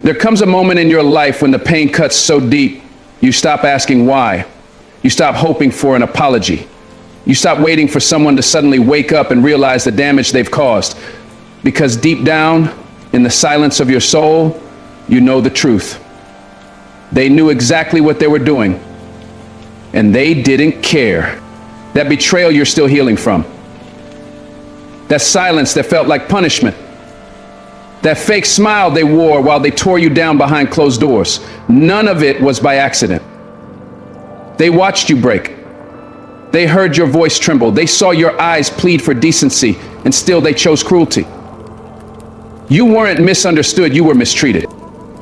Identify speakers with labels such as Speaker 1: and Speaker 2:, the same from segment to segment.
Speaker 1: There comes a moment in your life when the pain cuts so deep, you stop asking why. You stop hoping for an apology. You stop waiting for someone to suddenly wake up and realize the damage they've caused. Because deep down, in the silence of your soul, you know the truth. They knew exactly what they were doing, and they didn't care. That betrayal you're still healing from. That silence that felt like punishment. That fake smile they wore while they tore you down behind closed doors. None of it was by accident. They watched you break. They heard your voice tremble. They saw your eyes plead for decency, and still they chose cruelty. You weren't misunderstood, you were mistreated.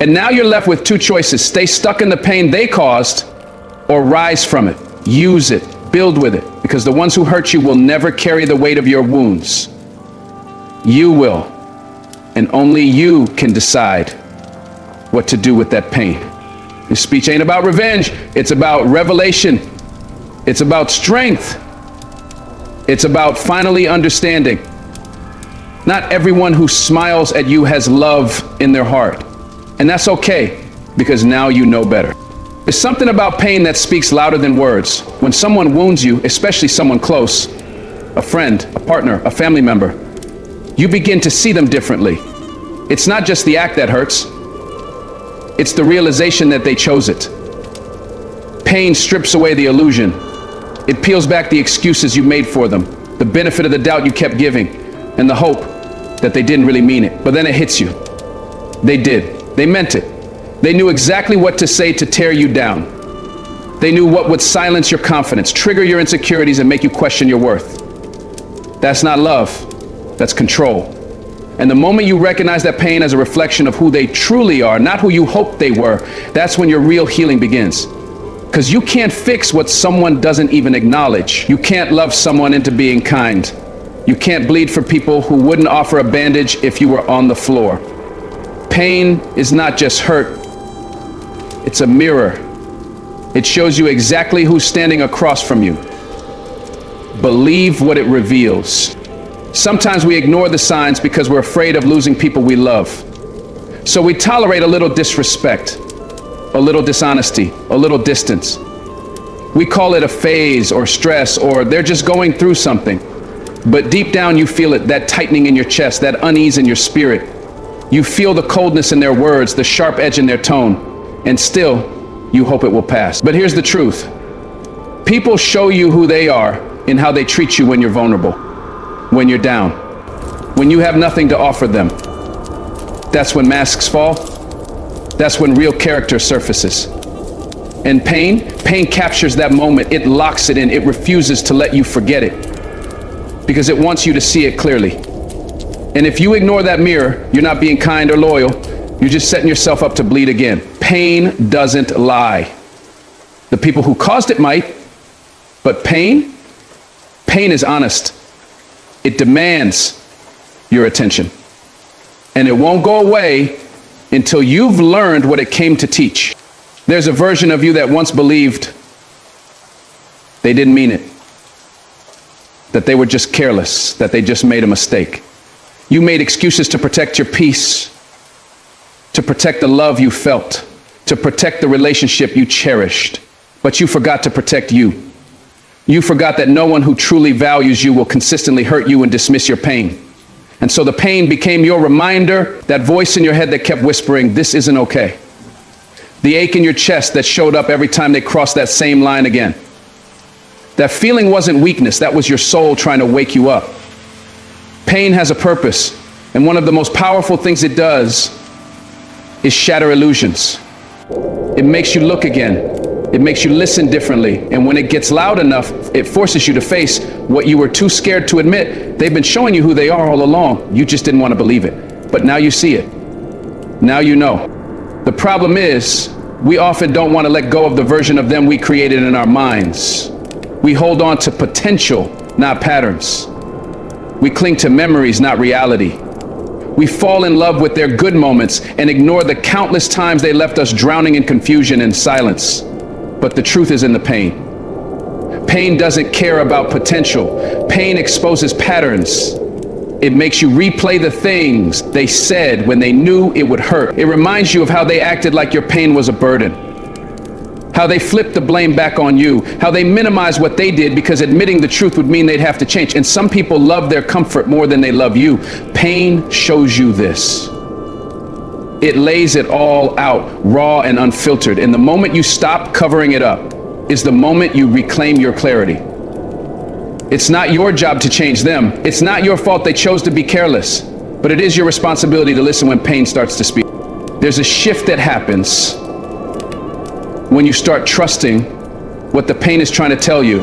Speaker 1: And now you're left with two choices: stay stuck in the pain they caused, or rise from it, use it, build with it, because the ones who hurt you will never carry the weight of your wounds. You will, and only you can decide what to do with that pain. This speech ain't about revenge, it's about revelation. It's about strength. It's about finally understanding. Not everyone who smiles at you has love in their heart. And that's okay, because now you know better. There's something about pain that speaks louder than words. When someone wounds you, especially someone close, a friend, a partner, a family member, you begin to see them differently. It's not just the act that hurts. It's the realization that they chose it. Pain strips away the illusion. It peels back the excuses you made for them, the benefit of the doubt you kept giving, and the hope that they didn't really mean it. But then it hits you. They did. They meant it. They knew exactly what to say to tear you down. They knew what would silence your confidence, trigger your insecurities, and make you question your worth. That's not love. That's control. And the moment you recognize that pain as a reflection of who they truly are, not who you hoped they were, that's when your real healing begins. Because you can't fix what someone doesn't even acknowledge. You can't love someone into being kind. You can't bleed for people who wouldn't offer a bandage if you were on the floor. Pain is not just hurt. It's a mirror. It shows you exactly who's standing across from you. Believe what it reveals. Sometimes we ignore the signs because we're afraid of losing people we love. So we tolerate a little disrespect, a little dishonesty, a little distance. We call it a phase or stress, or they're just going through something. But deep down you feel it, that tightening in your chest, that unease in your spirit. You feel the coldness in their words, the sharp edge in their tone, and still you hope it will pass. But here's the truth. People show you who they are in how they treat you when you're vulnerable, when you're down, when you have nothing to offer them. That's when masks fall. That's when real character surfaces. And pain captures that moment. It locks it in. It refuses to let you forget it because it wants you to see it clearly. And if you ignore that mirror, you're not being kind or loyal. You're just setting yourself up to bleed again. Pain doesn't lie. The people who caused it might, but pain is honest. It demands your attention. And it won't go away until you've learned what it came to teach. There's a version of you that once believed they didn't mean it, that they were just careless, that they just made a mistake. You made excuses to protect your peace, to protect the love you felt, to protect the relationship you cherished. But you forgot to protect you. You forgot that no one who truly values you will consistently hurt you and dismiss your pain. And so the pain became your reminder, that voice in your head that kept whispering, this isn't okay. The ache in your chest that showed up every time they crossed that same line again. That feeling wasn't weakness, that was your soul trying to wake you up. Pain has a purpose, and one of the most powerful things it does is shatter illusions. It makes you look again. It makes you listen differently. And when it gets loud enough, it forces you to face what you were too scared to admit. They've been showing you who they are all along. You just didn't want to believe it. But now you see it. Now you know. The problem is, we often don't want to let go of the version of them we created in our minds. We hold on to potential, not patterns. We cling to memories, not reality. We fall in love with their good moments and ignore the countless times they left us drowning in confusion and silence. But the truth is in the pain. Pain doesn't care about potential. Pain exposes patterns. It makes you replay the things they said when they knew it would hurt. It reminds you of how they acted like your pain was a burden, how they flipped the blame back on you, how they minimized what they did because admitting the truth would mean they'd have to change. And some people love their comfort more than they love you. Pain shows you this. It lays it all out, raw and unfiltered. And the moment you stop covering it up is the moment you reclaim your clarity. It's not your job to change them. It's not your fault they chose to be careless, but it is your responsibility to listen when pain starts to speak. There's a shift that happens when you start trusting what the pain is trying to tell you.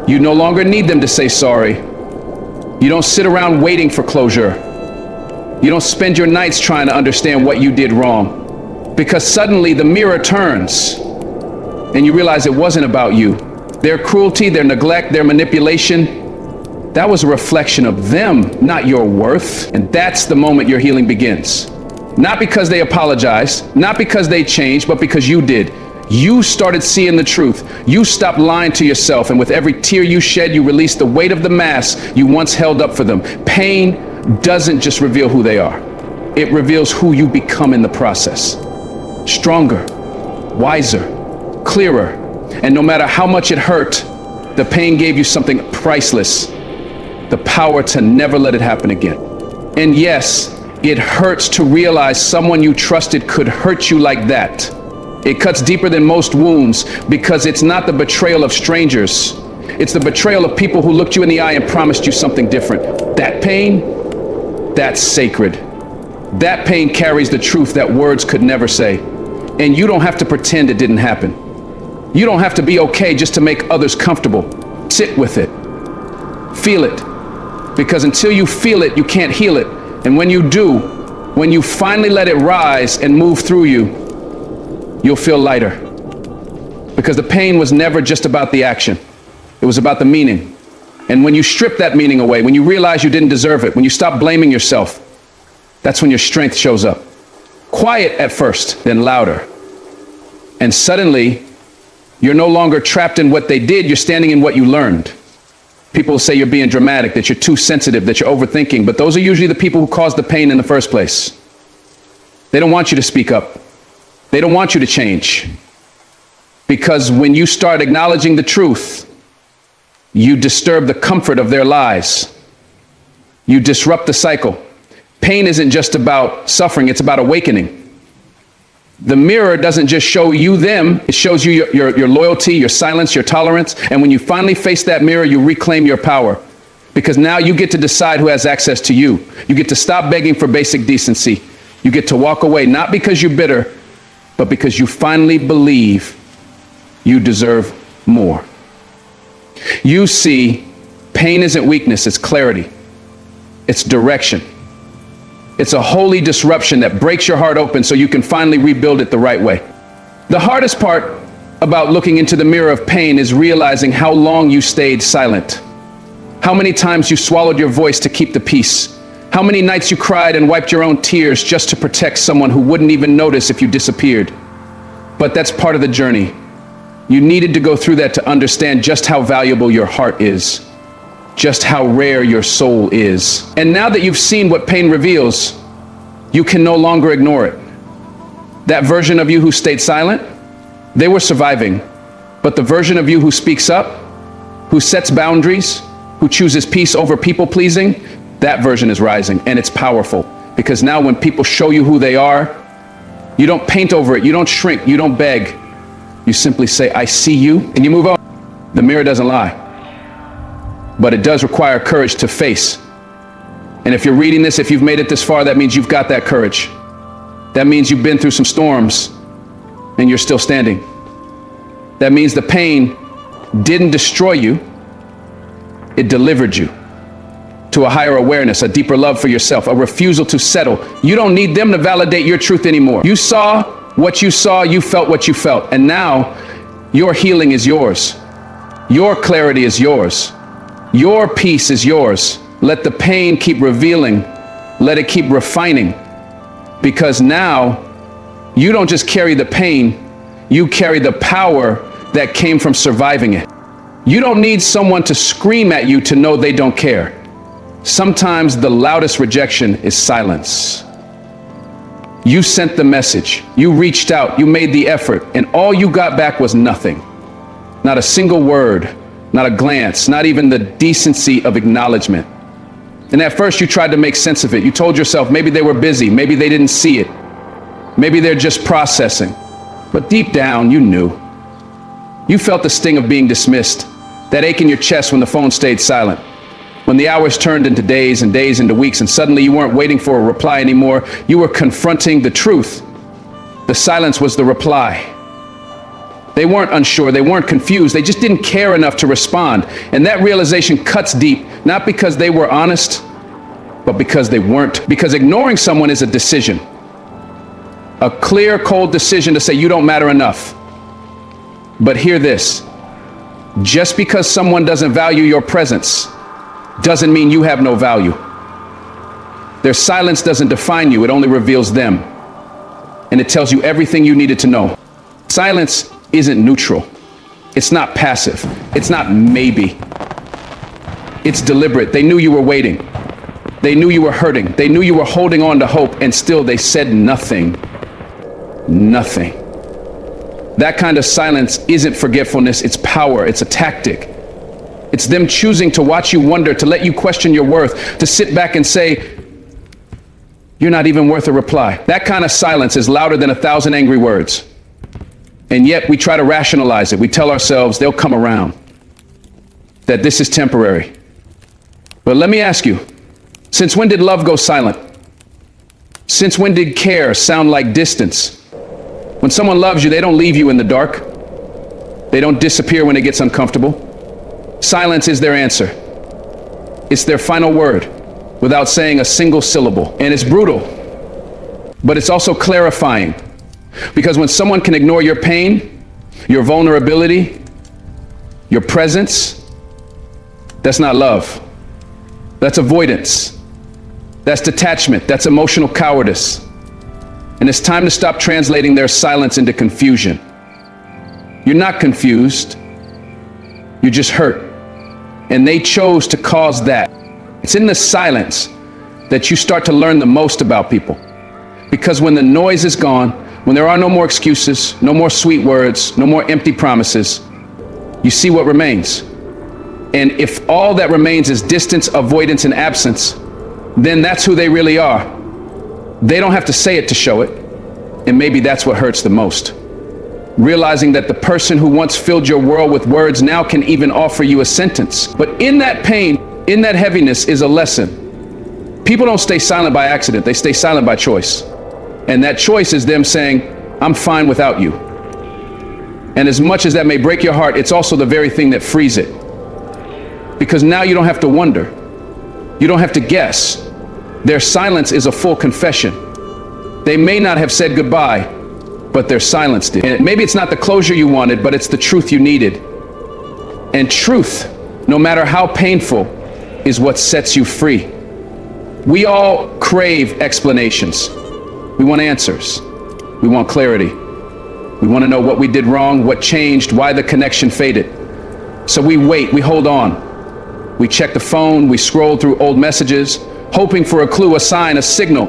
Speaker 1: You no longer need them to say sorry. You don't sit around waiting for closure. You don't spend your nights trying to understand what you did wrong, because suddenly the mirror turns and you realize it wasn't about you. Their cruelty, their neglect, their manipulation, that was a reflection of them, not your worth. And that's the moment your healing begins. Not because they apologized, not because they changed, but because you did. You started seeing the truth. You stopped lying to yourself. And with every tear you shed, you released the weight of the mask you once held up for them. Pain doesn't just reveal who they are. It reveals who you become in the process. Stronger, wiser, clearer. And no matter how much it hurt, the pain gave you something priceless, the power to never let it happen again. And yes, it hurts to realize someone you trusted could hurt you like that. It cuts deeper than most wounds because it's not the betrayal of strangers. It's the betrayal of people who looked you in the eye and promised you something different. That pain, that's sacred. That pain carries the truth that words could never say. And you don't have to pretend it didn't happen. You don't have to be okay just to make others comfortable. Sit with it. Feel it. Because until you feel it, you can't heal it. And when you do, when you finally let it rise and move through you, you'll feel lighter. Because the pain was never just about the action. It was about the meaning. And when you strip that meaning away, when you realize you didn't deserve it, when you stop blaming yourself, that's when your strength shows up. Quiet at first, then louder. And suddenly, you're no longer trapped in what they did, you're standing in what you learned. People say you're being dramatic, that you're too sensitive, that you're overthinking, but those are usually the people who caused the pain in the first place. They don't want you to speak up. They don't want you to change. Because when you start acknowledging the truth, you disturb the comfort of their lies. You disrupt the cycle. Pain isn't just about suffering, it's about awakening. The mirror doesn't just show you them, it shows you your loyalty, your silence, your tolerance. And when you finally face that mirror, you reclaim your power. Because now you get to decide who has access to you. You get to stop begging for basic decency. You get to walk away, not because you're bitter, but because you finally believe you deserve more. You see, pain isn't weakness, it's clarity. It's direction. It's a holy disruption that breaks your heart open so you can finally rebuild it the right way. The hardest part about looking into the mirror of pain is realizing how long you stayed silent. How many times you swallowed your voice to keep the peace. How many nights you cried and wiped your own tears just to protect someone who wouldn't even notice if you disappeared. But that's part of the journey. You needed to go through that to understand just how valuable your heart is. Just how rare your soul is. And now that you've seen what pain reveals, you can no longer ignore it. That version of you who stayed silent, they were surviving. But the version of you who speaks up, who sets boundaries, who chooses peace over people pleasing, that version is rising, and it's powerful. Because now when people show you who they are, you don't paint over it, you don't shrink, you don't beg. You simply say, I see you, and you move on. The mirror doesn't lie. But it does require courage to face. And if you're reading this, if you've made it this far, that means you've got that courage. That means you've been through some storms and you're still standing. That means the pain didn't destroy you, it delivered you to a higher awareness, a deeper love for yourself, a refusal to settle. You don't need them to validate your truth anymore. You saw what you saw, you felt what you felt, and now your healing is yours. Your clarity is yours. Your peace is yours. Let the pain keep revealing. Let it keep refining. Because now you don't just carry the pain, you carry the power that came from surviving it. You don't need someone to scream at you to know they don't care. Sometimes the loudest rejection is silence. You sent the message, you reached out, you made the effort, and all you got back was nothing. Not a single word, not a glance, not even the decency of acknowledgement. And at first you tried to make sense of it. You told yourself maybe they were busy, maybe they didn't see it, maybe they're just processing. But deep down, you knew. You felt the sting of being dismissed, that ache in your chest when the phone stayed silent. When the hours turned into days and days into weeks, and suddenly you weren't waiting for a reply anymore, you were confronting the truth. The silence was the reply. They weren't unsure, they weren't confused, they just didn't care enough to respond. And that realization cuts deep, not because they were honest, but because they weren't. Because ignoring someone is a decision. A clear, cold decision to say you don't matter enough. But hear this, just because someone doesn't value your presence doesn't mean you have no value. Their silence doesn't define you, it only reveals them. And it tells you everything you needed to know. Silence isn't neutral. It's not passive. It's not maybe. It's deliberate. They knew you were waiting. They knew you were hurting. They knew you were holding on to hope, and still they said nothing. Nothing. That kind of silence isn't forgetfulness, it's power, it's a tactic. It's them choosing to watch you wonder, to let you question your worth, to sit back and say, you're not even worth a reply. That kind of silence is louder than 1,000 angry words. And yet we try to rationalize it. We tell ourselves they'll come around, that this is temporary. But let me ask you, since when did love go silent? Since when did care sound like distance? When someone loves you, they don't leave you in the dark. They don't disappear when it gets uncomfortable. Silence is their answer. It's their final word, without saying a single syllable. And it's brutal, but it's also clarifying. Because when someone can ignore your pain, your vulnerability, your presence, that's not love. That's avoidance. That's detachment. That's emotional cowardice. And it's time to stop translating their silence into confusion. You're not confused. You're just hurt. And they chose to cause that. It's in the silence that you start to learn the most about people. Because when the noise is gone, when there are no more excuses, no more sweet words, no more empty promises, you see what remains. And if all that remains is distance, avoidance, and absence, then that's who they really are. They don't have to say it to show it. And maybe that's what hurts the most. Realizing that the person who once filled your world with words now can even offer you a sentence. But in that pain, in that heaviness is a lesson. People don't stay silent by accident, they stay silent by choice. And that choice is them saying, I'm fine without you. And as much as that may break your heart, it's also the very thing that frees it. Because now you don't have to wonder. You don't have to guess. Their silence is a full confession. They may not have said goodbye, but their silence did. And maybe it's not the closure you wanted, but it's the truth you needed. And truth, no matter how painful, is what sets you free. We all crave explanations. We want answers. We want clarity. We want to know what we did wrong, what changed, why the connection faded. So we wait, we hold on. We check the phone, we scroll through old messages, hoping for a clue, a sign, a signal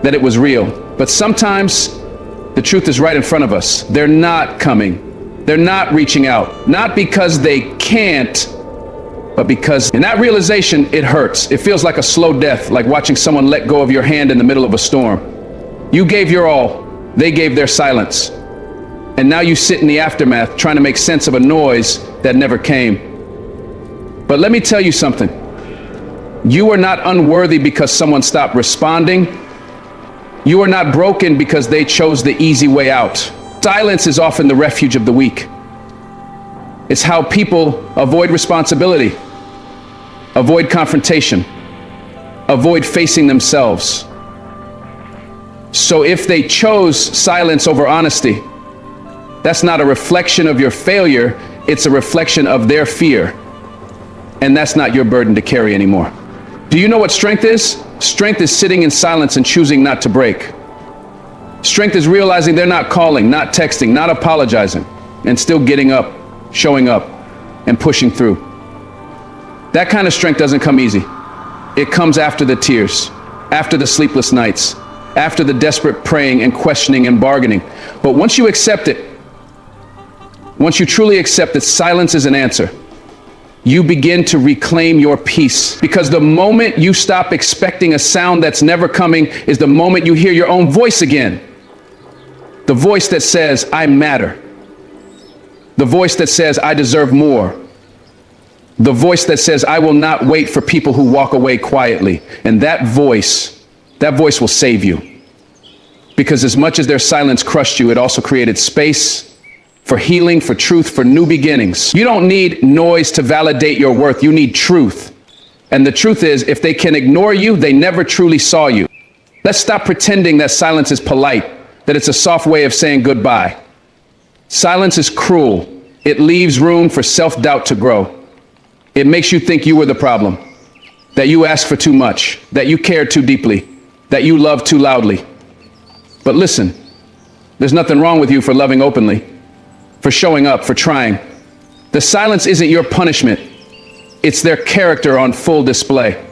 Speaker 1: that it was real. But sometimes the truth is right in front of us. They're not coming. They're not reaching out. Not because they can't, but because in that realization, it hurts. It feels like a slow death, like watching someone let go of your hand in the middle of a storm. You gave your all. They gave their silence. And now you sit in the aftermath trying to make sense of a noise that never came. But let me tell you something. You are not unworthy because someone stopped responding. You are not broken because they chose the easy way out. Silence is often the refuge of the weak. It's how people avoid responsibility, avoid confrontation, avoid facing themselves. So if they chose silence over honesty, that's not a reflection of your failure, it's a reflection of their fear. And that's not your burden to carry anymore. Do you know what strength is? Strength is sitting in silence and choosing not to break. Strength is realizing they're not calling, not texting, not apologizing, and still getting up, showing up, and pushing through. That kind of strength doesn't come easy. It comes after the tears, after the sleepless nights, after the desperate praying and questioning and bargaining. But once you accept it, once you truly accept that silence is an answer, you begin to reclaim your peace. Because the moment you stop expecting a sound that's never coming is the moment you hear your own voice again. The voice that says, I matter. The voice that says, I deserve more. The voice that says, I will not wait for people who walk away quietly. And that voice will save you. Because as much as their silence crushed you, it also created space for healing, for truth, for new beginnings. You don't need noise to validate your worth. You need truth. And the truth is, if they can ignore you, they never truly saw you. Let's stop pretending that silence is polite, that it's a soft way of saying goodbye. Silence is cruel. It leaves room for self-doubt to grow. It makes you think you were the problem, that you asked for too much, that you cared too deeply, that you loved too loudly. But listen, there's nothing wrong with you for loving openly, for showing up, for trying. The silence isn't your punishment. It's their character on full display.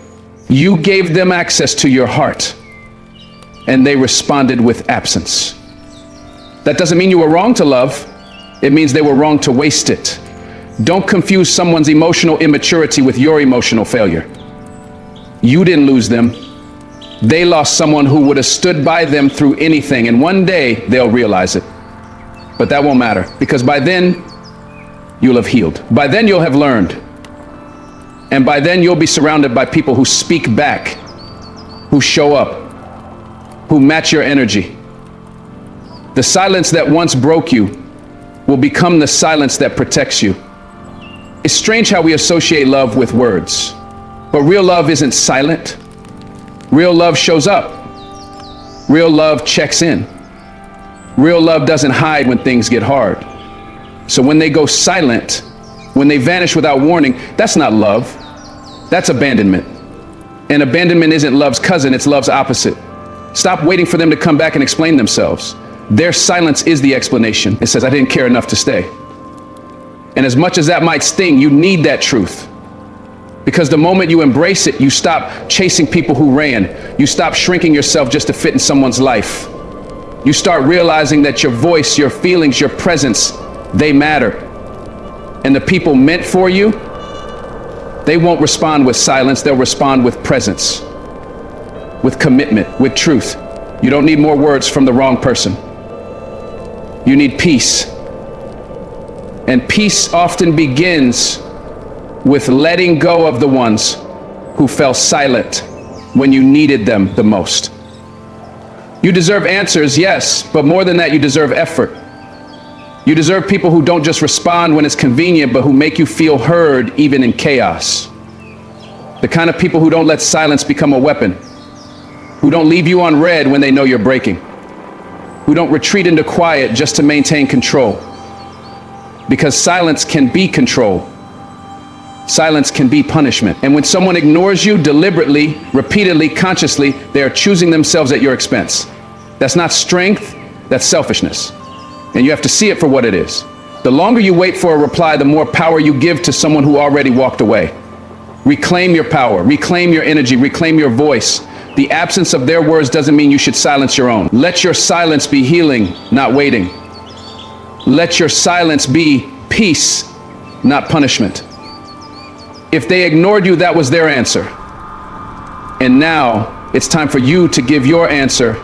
Speaker 1: You gave them access to your heart, and they responded with absence. That doesn't mean you were wrong to love. It means they were wrong to waste it. Don't confuse someone's emotional immaturity with your emotional failure. You didn't lose them. They lost someone who would have stood by them through anything, and one day they'll realize it. But that won't matter, because by then you'll have healed. By then you'll have learned. And by then you'll be surrounded by people who speak back, who show up, who match your energy. The silence that once broke you will become the silence that protects you. It's strange how we associate love with words, but real love isn't silent. Real love shows up. Real love checks in. Real love doesn't hide when things get hard. So when they go silent, when they vanish without warning, that's not love. That's abandonment. And abandonment isn't love's cousin, it's love's opposite. Stop waiting for them to come back and explain themselves. Their silence is the explanation. It says, I didn't care enough to stay. And as much as that might sting, you need that truth. Because the moment you embrace it, you stop chasing people who ran. You stop shrinking yourself just to fit in someone's life. You start realizing that your voice, your feelings, your presence, they matter. And the people meant for you, they won't respond with silence, they'll respond with presence, with commitment, with truth. You don't need more words from the wrong person. You need peace. And peace often begins with letting go of the ones who fell silent when you needed them the most. You deserve answers, yes, but more than that, you deserve effort. You deserve people who don't just respond when it's convenient, but who make you feel heard even in chaos. The kind of people who don't let silence become a weapon, who don't leave you on red when they know you're breaking, who don't retreat into quiet just to maintain control. Because silence can be control. Silence can be punishment. And when someone ignores you deliberately, repeatedly, consciously, they are choosing themselves at your expense. That's not strength, that's selfishness. And you have to see it for what it is. The longer you wait for a reply, the more power you give to someone who already walked away. Reclaim your power, reclaim your energy, reclaim your voice. The absence of their words doesn't mean you should silence your own. Let your silence be healing, not waiting. Let your silence be peace, not punishment. If they ignored you, that was their answer. And now it's time for you to give your answer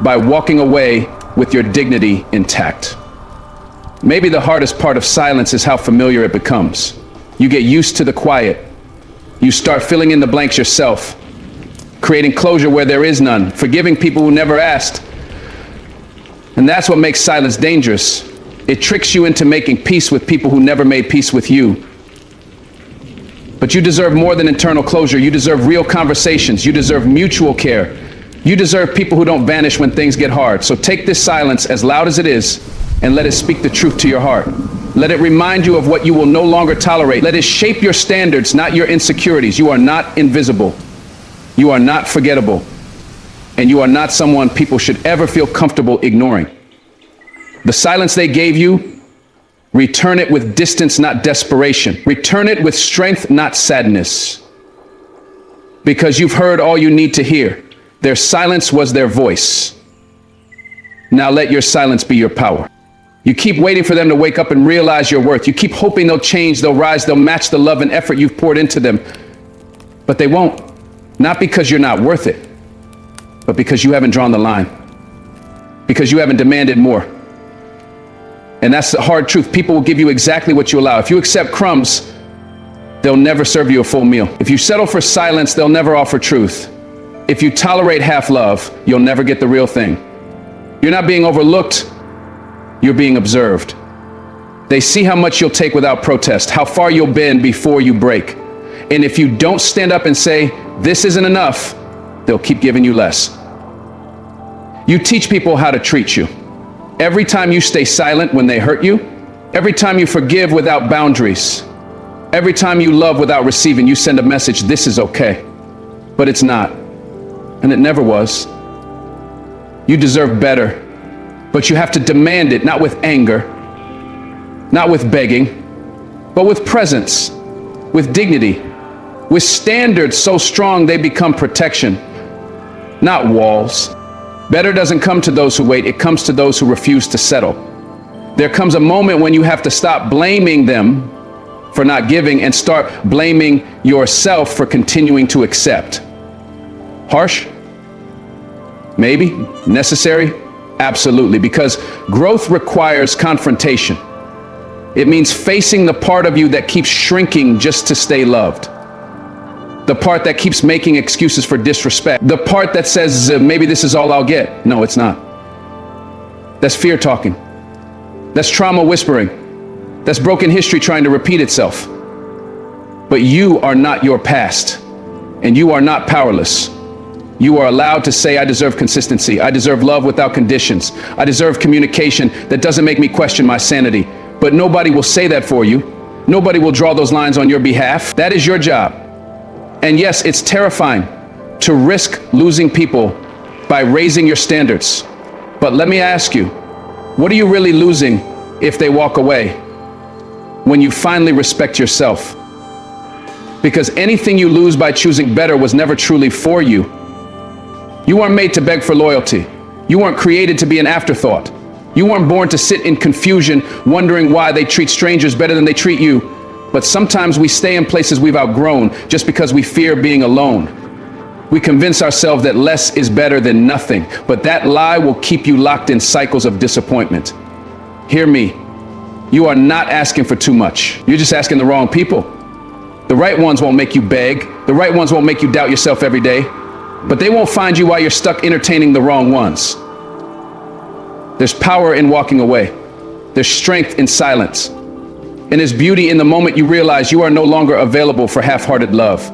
Speaker 1: by walking away with your dignity intact. Maybe the hardest part of silence is how familiar it becomes. You get used to the quiet. You start filling in the blanks yourself, creating closure where there is none, forgiving people who never asked. And that's what makes silence dangerous. It tricks you into making peace with people who never made peace with you. But you deserve more than internal closure. You deserve real conversations. You deserve mutual care. You deserve people who don't vanish when things get hard. So take this silence, as loud as it is, and let it speak the truth to your heart. Let it remind you of what you will no longer tolerate. Let it shape your standards, not your insecurities. You are not invisible. You are not forgettable. And you are not someone people should ever feel comfortable ignoring. The silence they gave you, return it with distance, not desperation. Return it with strength, not sadness. because you've heard all you need to hear. Their silence was their voice. Now let your silence be your power. You keep waiting for them to wake up and realize your worth. You keep hoping they'll change, they'll rise, they'll match the love and effort you've poured into them. But they won't. Not because you're not worth it, but because you haven't drawn the line. Because you haven't demanded more. And that's the hard truth. People will give you exactly what you allow. If you accept crumbs, they'll never serve you a full meal. If you settle for silence, they'll never offer truth. If you tolerate half love, you'll never get the real thing. You're not being overlooked, you're being observed. They see how much you'll take without protest, how far you'll bend before you break. And if you don't stand up and say, this isn't enough, they'll keep giving you less. You teach people how to treat you. Every time you stay silent when they hurt you, every time you forgive without boundaries, every time you love without receiving, you send a message, this is okay. But it's not. And it never was. You deserve better, but you have to demand it, not with anger, not with begging, but with presence, with dignity, with standards so strong they become protection, not walls. Better doesn't come to those who wait, it comes to those who refuse to settle. There comes a moment when you have to stop blaming them for not giving and start blaming yourself for continuing to accept. Harsh? Maybe. Necessary? Absolutely. Because growth requires confrontation. It means facing the part of you that keeps shrinking just to stay loved. The part that keeps making excuses for disrespect. The part that says, maybe this is all I'll get. No, it's not. That's fear talking. That's trauma whispering. That's broken history trying to repeat itself. But you are not your past, and you are not powerless. You are allowed to say, I deserve consistency. I deserve love without conditions. I deserve communication that doesn't make me question my sanity. But nobody will say that for you. Nobody will draw those lines on your behalf. That is your job. And yes, it's terrifying to risk losing people by raising your standards. But let me ask you, what are you really losing if they walk away when you finally respect yourself? Because anything you lose by choosing better was never truly for you. You weren't made to beg for loyalty. You weren't created to be an afterthought. You weren't born to sit in confusion, wondering why they treat strangers better than they treat you. But sometimes we stay in places we've outgrown just because we fear being alone. We convince ourselves that less is better than nothing, but that lie will keep you locked in cycles of disappointment. Hear me. You are not asking for too much. You're just asking the wrong people. The right ones won't make you beg. The right ones won't make you doubt yourself every day. But they won't find you while you're stuck entertaining the wrong ones. There's power in walking away. There's strength in silence. And there's beauty in the moment you realize you are no longer available for half-hearted love.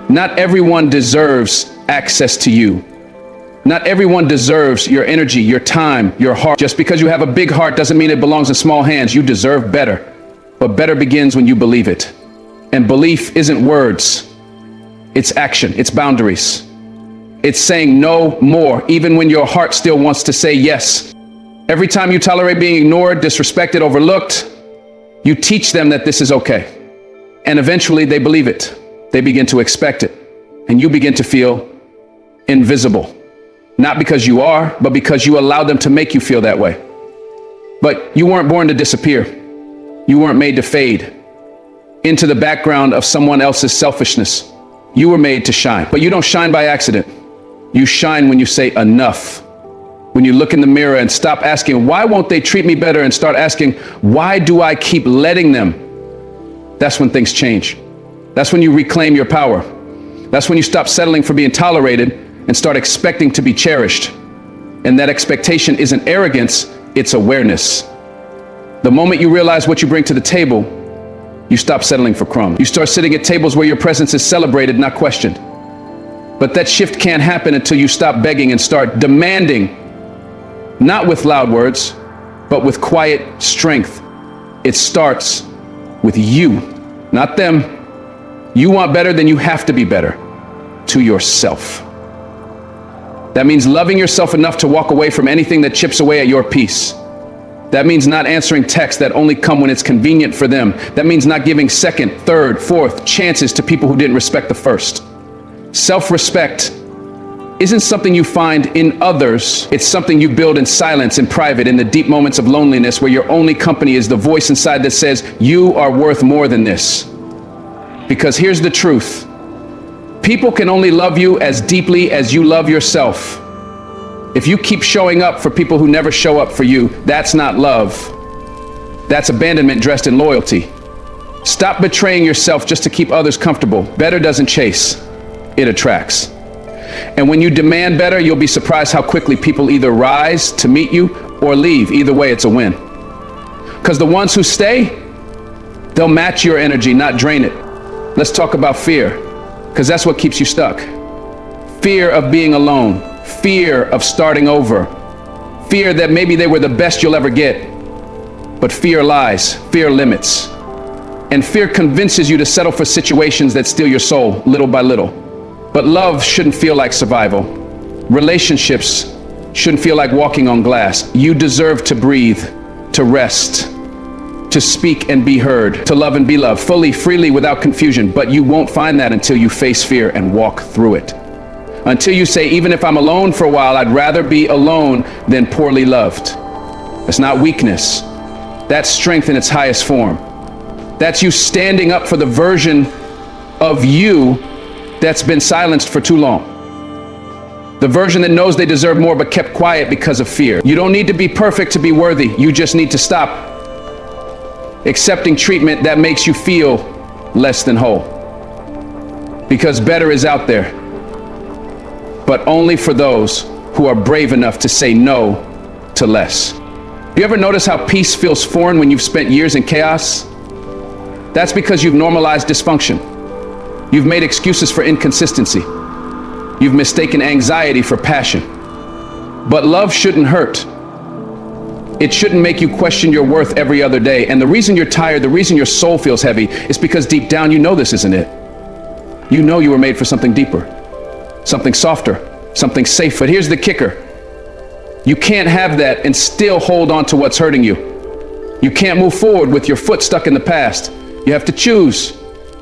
Speaker 1: Not everyone deserves access to you. Not everyone deserves your energy, your time, your heart. Just because you have a big heart doesn't mean it belongs in small hands. You deserve better. But better begins when you believe it. And belief isn't words. It's action, it's boundaries. It's saying no more, even when your heart still wants to say yes. Every time you tolerate being ignored, disrespected, overlooked, you teach them that this is okay. And eventually they believe it. They begin to expect it. And you begin to feel invisible. Not because you are, but because you allowed them to make you feel that way. But you weren't born to disappear. You weren't made to fade into the background of someone else's selfishness. You were made to shine, but you don't shine by accident. You shine when you say enough. When you look in the mirror and stop asking, why won't they treat me better? And start asking, why do I keep letting them? That's when things change. That's when you reclaim your power. That's when you stop settling for being tolerated and start expecting to be cherished. And that expectation isn't arrogance, it's awareness. The moment you realize what you bring to the table, you stop settling for crumbs. You start sitting at tables where your presence is celebrated, not questioned. But that shift can't happen until you stop begging and start demanding, not with loud words, but with quiet strength. It starts with you, not them. You want better, then you have to be better to yourself. That means loving yourself enough to walk away from anything that chips away at your peace. That means not answering texts that only come when it's convenient for them. That means not giving second, third, fourth chances to people who didn't respect the first. Self-respect isn't something you find in others. It's something you build in silence, in private, in the deep moments of loneliness where your only company is the voice inside that says, you are worth more than this. Because here's the truth. People can only love you as deeply as you love yourself. If you keep showing up for people who never show up for you, that's not love. That's abandonment dressed in loyalty. Stop betraying yourself just to keep others comfortable. Better doesn't chase, it attracts. And when you demand better, you'll be surprised how quickly people either rise to meet you or leave. Either way, it's a win. Because the ones who stay, they'll match your energy, not drain it. Let's talk about fear, because that's what keeps you stuck. Fear of being alone, fear of starting over, fear that maybe they were the best you'll ever get. But fear lies, fear limits. And fear convinces you to settle for situations that steal your soul little by little. But love shouldn't feel like survival. Relationships shouldn't feel like walking on glass. You deserve to breathe, to rest, to speak and be heard, to love and be loved, fully, freely, without confusion. But you won't find that until you face fear and walk through it. Until you say, even if I'm alone for a while, I'd rather be alone than poorly loved. That's not weakness. That's strength in its highest form. That's you standing up for the version of you that's been silenced for too long. The version that knows they deserve more but kept quiet because of fear. You don't need to be perfect to be worthy. You just need to stop accepting treatment that makes you feel less than whole. Because better is out there, but only for those who are brave enough to say no to less. You ever notice how peace feels foreign when you've spent years in chaos? That's because you've normalized dysfunction. You've made excuses for inconsistency. You've mistaken anxiety for passion. But love shouldn't hurt. It shouldn't make you question your worth every other day. And the reason you're tired, the reason your soul feels heavy, is because deep down you know this isn't it. You know you were made for something deeper, something softer, something safe. But here's the kicker. You can't have that and still hold on to what's hurting you. You can't move forward with your foot stuck in the past. You have to choose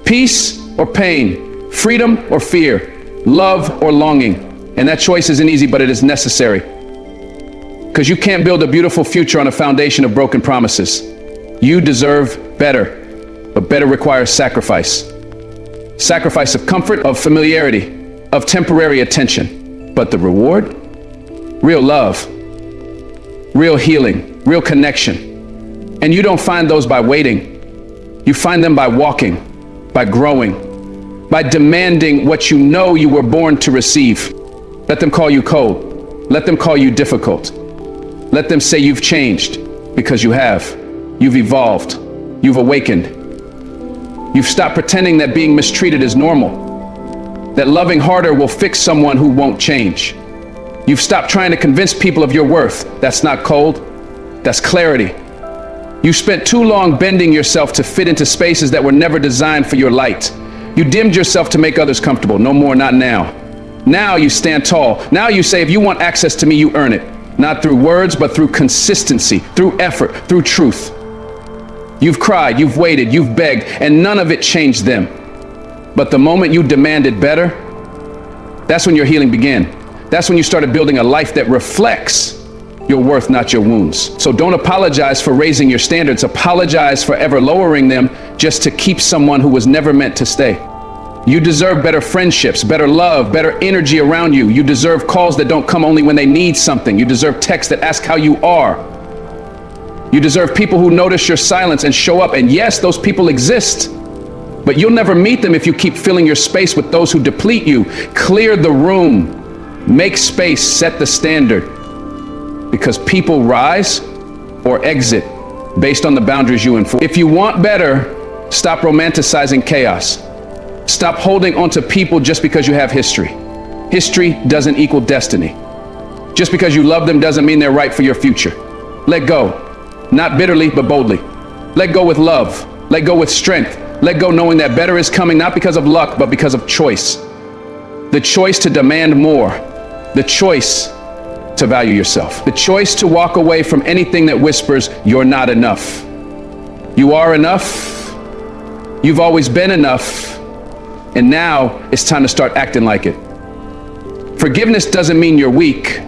Speaker 1: peace or pain, freedom or fear, love or longing. And that choice isn't easy, but it is necessary. Because you can't build a beautiful future on a foundation of broken promises. You deserve better, but better requires sacrifice. Sacrifice of comfort, of familiarity, of temporary attention. But the reward? Real love, real healing, real connection. And you don't find those by waiting. You find them by walking, by growing, by demanding what you know you were born to receive. Let them call you cold. Let them call you difficult. Let them say you've changed, because you have. You've evolved. You've awakened. You've stopped pretending that being mistreated is normal, that loving harder will fix someone who won't change. You've stopped trying to convince people of your worth. That's not cold. That's clarity. You spent too long bending yourself to fit into spaces that were never designed for your light. You dimmed yourself to make others comfortable. No more, not now. Now you stand tall. Now you say, if you want access to me, you earn it. Not through words, but through consistency, through effort, through truth. You've cried, you've waited, you've begged, and none of it changed them. But the moment you demanded better, that's when your healing began. That's when you started building a life that reflects your worth, not your wounds. So don't apologize for raising your standards. Apologize for ever lowering them just to keep someone who was never meant to stay. You deserve better friendships, better love, better energy around you. You deserve calls that don't come only when they need something. You deserve texts that ask how you are. You deserve people who notice your silence and show up. And yes, those people exist, but you'll never meet them if you keep filling your space with those who deplete you. Clear the room. Make space, set the standard, because people rise or exit based on the boundaries you enforce. If you want better, stop romanticizing chaos. Stop holding onto people just because you have history. History doesn't equal destiny. Just because you love them doesn't mean they're right for your future. Let go, not bitterly, but boldly. Let go with love. Let go with strength. Let go knowing that better is coming, not because of luck, but because of choice. The choice to demand more. The choice to value yourself. The choice to walk away from anything that whispers you're not enough. You are enough. You've always been enough. And now it's time to start acting like it. Forgiveness doesn't mean you're weak.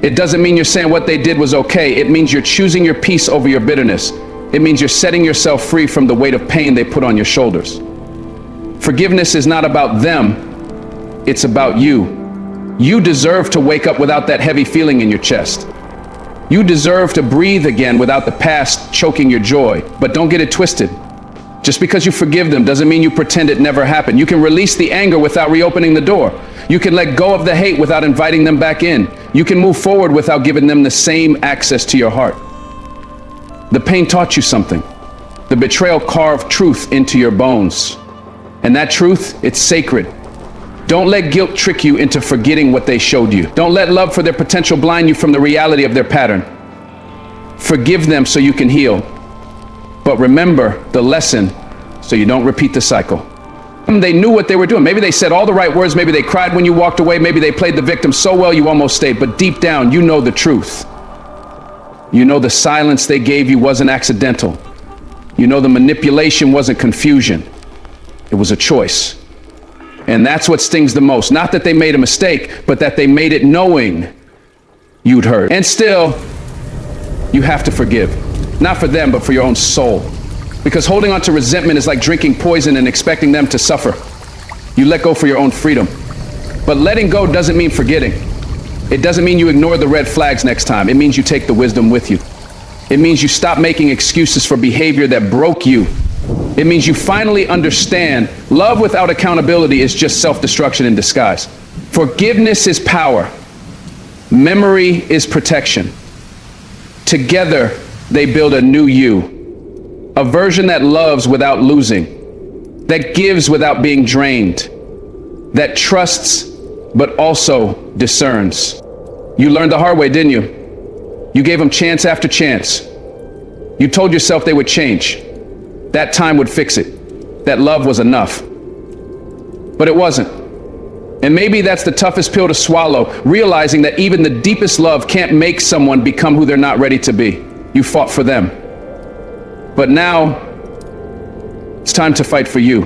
Speaker 1: It doesn't mean you're saying what they did was okay. It means you're choosing your peace over your bitterness. It means you're setting yourself free from the weight of pain they put on your shoulders. Forgiveness is not about them. It's about you. You deserve to wake up without that heavy feeling in your chest. You deserve to breathe again without the past choking your joy. But don't get it twisted. Just because you forgive them doesn't mean you pretend it never happened. You can release the anger without reopening the door. You can let go of the hate without inviting them back in. You can move forward without giving them the same access to your heart. The pain taught you something. The betrayal carved truth into your bones. And that truth, it's sacred. Don't let guilt trick you into forgetting what they showed you. Don't let love for their potential blind you from the reality of their pattern. Forgive them so you can heal. But remember the lesson so you don't repeat the cycle. They knew what they were doing. Maybe they said all the right words. Maybe they cried when you walked away. Maybe they played the victim so well you almost stayed. But deep down, you know the truth. You know the silence they gave you wasn't accidental. You know the manipulation wasn't confusion. It was a choice. And that's what stings the most. Not that they made a mistake, but that they made it knowing you'd hurt. And still, you have to forgive. Not for them, but for your own soul. Because holding on to resentment is like drinking poison and expecting them to suffer. You let go for your own freedom. But letting go doesn't mean forgetting. It doesn't mean you ignore the red flags next time. It means you take the wisdom with you. It means you stop making excuses for behavior that broke you. It means you finally understand love without accountability is just self-destruction in disguise. Forgiveness is power. Memory is protection. Together, they build a new you. A version that loves without losing. That gives without being drained. That trusts, but also discerns. You learned the hard way, didn't you? You gave them chance after chance. You told yourself they would change. That time would fix it. That love was enough. But it wasn't. And maybe that's the toughest pill to swallow, realizing that even the deepest love can't make someone become who they're not ready to be. You fought for them. But now, it's time to fight for you.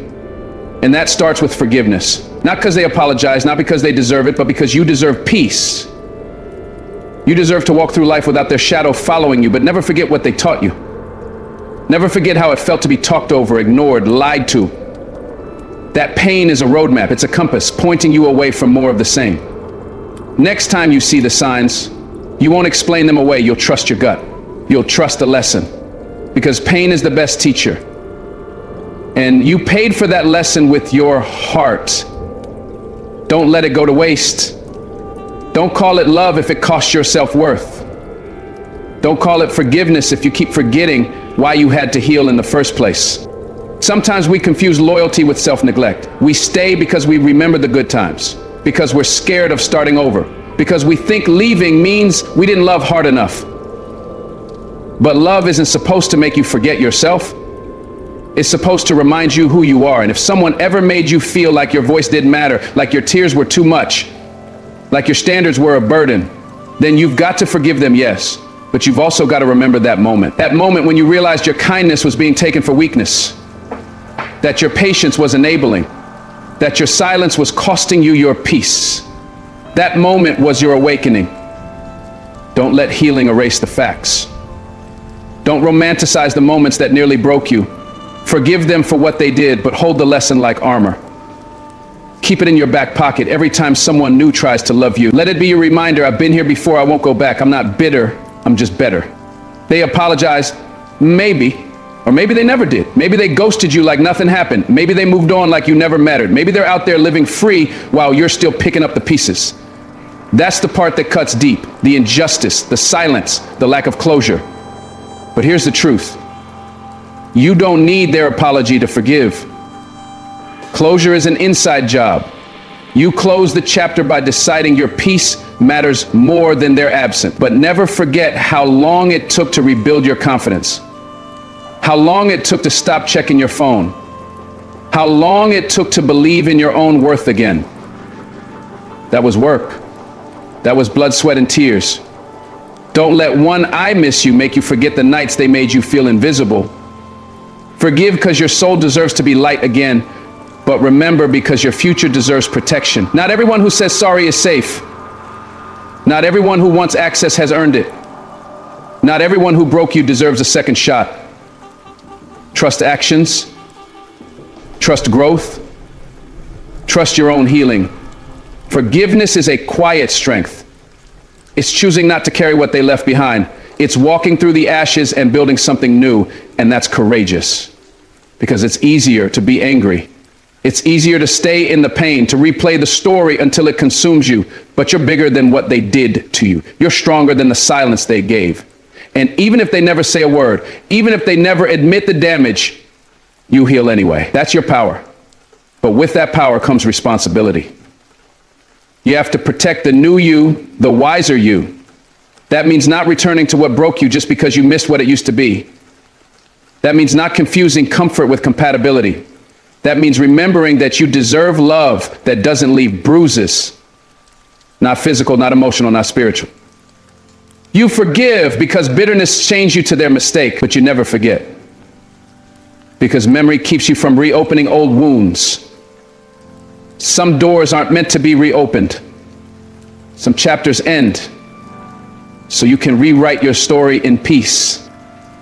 Speaker 1: And that starts with forgiveness. Not because they apologize, not because they deserve it, but because you deserve peace. You deserve to walk through life without their shadow following you, but never forget what they taught you. Never forget how it felt to be talked over, ignored, lied to. That pain is a roadmap. It's a compass pointing you away from more of the same. Next time you see the signs, you won't explain them away. You'll trust your gut. You'll trust the lesson. Because pain is the best teacher. And you paid for that lesson with your heart. Don't let it go to waste. Don't call it love if it costs your self-worth. Don't call it forgiveness if you keep forgetting why you had to heal in the first place. Sometimes we confuse loyalty with self-neglect. We stay because we remember the good times, because we're scared of starting over, because we think leaving means we didn't love hard enough. But love isn't supposed to make you forget yourself. It's supposed to remind you who you are. And if someone ever made you feel like your voice didn't matter, like your tears were too much, like your standards were a burden, then you've got to forgive them, yes. But you've also got to remember that moment when you realized your kindness was being taken for weakness, that your patience was enabling, that your silence was costing you your peace. That moment was your awakening. Don't let healing erase the facts. Don't romanticize the moments that nearly broke you. Forgive them for what they did, but hold the lesson like armor. Keep it in your back pocket every time someone new tries to love you. Let it be a reminder, I've been here before, I won't go back. I'm not bitter, I'm just better. They apologized, maybe, or maybe they never did. Maybe they ghosted you like nothing happened. Maybe they moved on like you never mattered. Maybe they're out there living free while you're still picking up the pieces. That's the part that cuts deep, the injustice, the silence, the lack of closure. But here's the truth. You don't need their apology to forgive. Closure is an inside job. You close the chapter by deciding your peace matters more than their absence. But never forget how long it took to rebuild your confidence. How long it took to stop checking your phone. How long it took to believe in your own worth again. That was work. That was blood, sweat, and tears. Don't let one "I miss you" make you forget the nights they made you feel invisible. Forgive because your soul deserves to be light again. But remember, because your future deserves protection. Not everyone who says sorry is safe. Not everyone who wants access has earned it. Not everyone who broke you deserves a second shot. Trust actions. Trust growth. Trust your own healing. Forgiveness is a quiet strength. It's choosing not to carry what they left behind. It's walking through the ashes and building something new, and that's courageous. Because it's easier to be angry. It's easier to stay in the pain, to replay the story until it consumes you, but you're bigger than what they did to you. You're stronger than the silence they gave. And even if they never say a word, even if they never admit the damage, you heal anyway. That's your power. But with that power comes responsibility. You have to protect the new you, the wiser you. That means not returning to what broke you just because you missed what it used to be. That means not confusing comfort with compatibility. That means remembering that you deserve love that doesn't leave bruises. Not physical, not emotional, not spiritual. You forgive because bitterness chains you to their mistake, but you never forget. Because memory keeps you from reopening old wounds. Some doors aren't meant to be reopened. Some chapters end so you can rewrite your story in peace.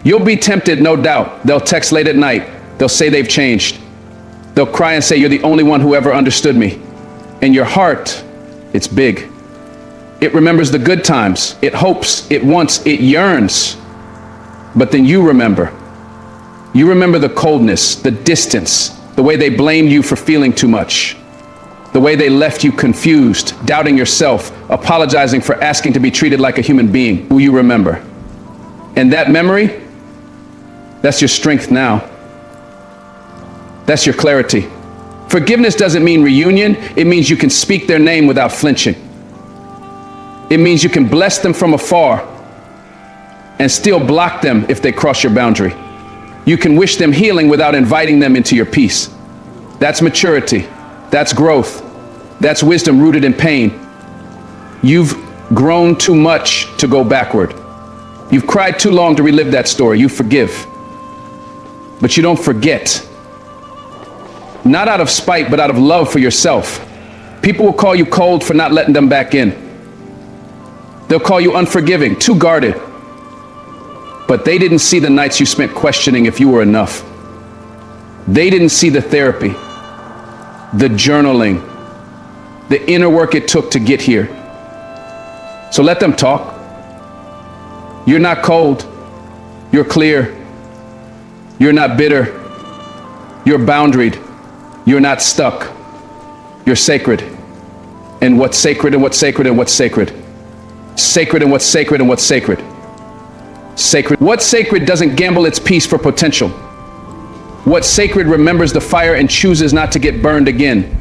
Speaker 1: You'll be tempted, no doubt. They'll text late at night. They'll say they've changed. They'll cry and say, you're the only one who ever understood me. In your heart, it's big. It remembers the good times. It hopes, it wants, it yearns. But then you remember. You remember the coldness, the distance, the way they blamed you for feeling too much. The way they left you confused, doubting yourself, apologizing for asking to be treated like a human being. Who you remember. And that memory, that's your strength now. That's your clarity. Forgiveness doesn't mean reunion. It means you can speak their name without flinching. It means you can bless them from afar and still block them if they cross your boundary. You can wish them healing without inviting them into your peace. That's maturity. That's growth. That's wisdom rooted in pain. You've grown too much to go backward. You've cried too long to relive that story. You forgive. But you don't forget. Not out of spite, but out of love for yourself. People will call you cold for not letting them back in. They'll call you unforgiving, too guarded. But they didn't see the nights you spent questioning if you were enough. They didn't see the therapy, the journaling, the inner work it took to get here. So let them talk. You're not cold. You're clear. You're not bitter. You're boundaried. You're not stuck. You're sacred. And what's sacred and what's sacred and what's sacred? Sacred and what's sacred and what's sacred? Sacred. What's sacred doesn't gamble its peace for potential. What's sacred remembers the fire and chooses not to get burned again.